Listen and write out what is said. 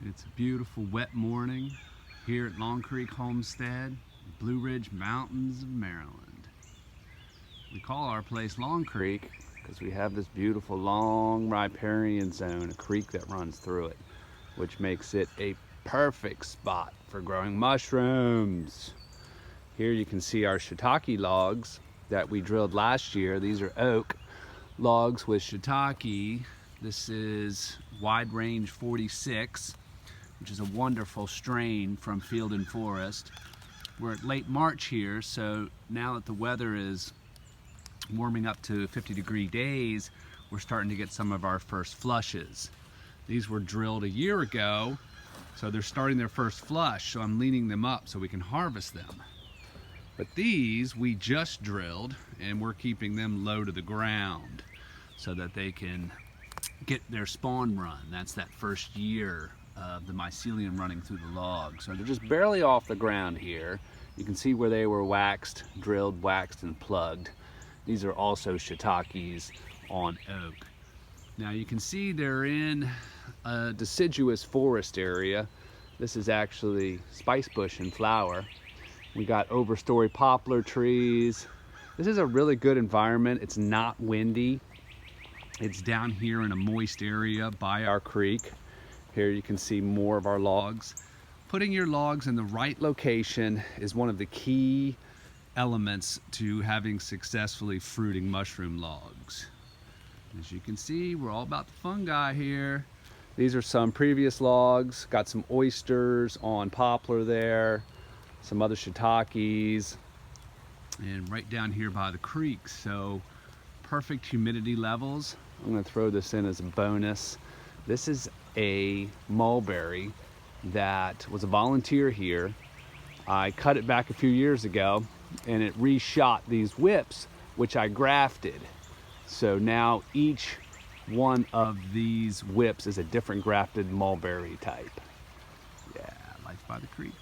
It's a beautiful wet morning here at Long Creek Homestead, Blue Ridge Mountains of Maryland. We call our place Long Creek because we have this beautiful long riparian zone, a creek that runs through it, which makes it a perfect spot for growing mushrooms. Here you can see our shiitake logs that we drilled last year. These are oak logs with shiitake. This is Wide Range 46, which is a wonderful strain from Field and Forest. We're at late March here, so now that the weather is warming up to 50-degree days, we're starting to get some of our first flushes. These were drilled a year ago, so they're starting their first flush, so I'm leaning them up so we can harvest them. But these we just drilled, and we're keeping them low to the ground so that they can get their spawn run. That's that first year of the mycelium running through the log. So they're just barely off the ground here. You can see where they were waxed, drilled, waxed, and plugged. These are also shiitakes on oak. Now you can see they're in a deciduous forest area. This is actually spice bush in flower. We got overstory poplar trees. This is a really good environment. It's not windy. It's down here in a moist area by our creek. Here you can see more of our logs. Putting your logs in the right location is one of the key elements to having successfully fruiting mushroom logs. As you can see, we're all about the fungi here. These are some previous logs. Got some oysters on poplar there, some other shiitakes, and right down here by the creek. So perfect humidity levels. I'm going to throw this in as a bonus. This is a mulberry that was a volunteer here. I cut it back a few years ago and it reshot these whips, which I grafted. So now each one of these whips is a different grafted mulberry type. Yeah, life by the creek.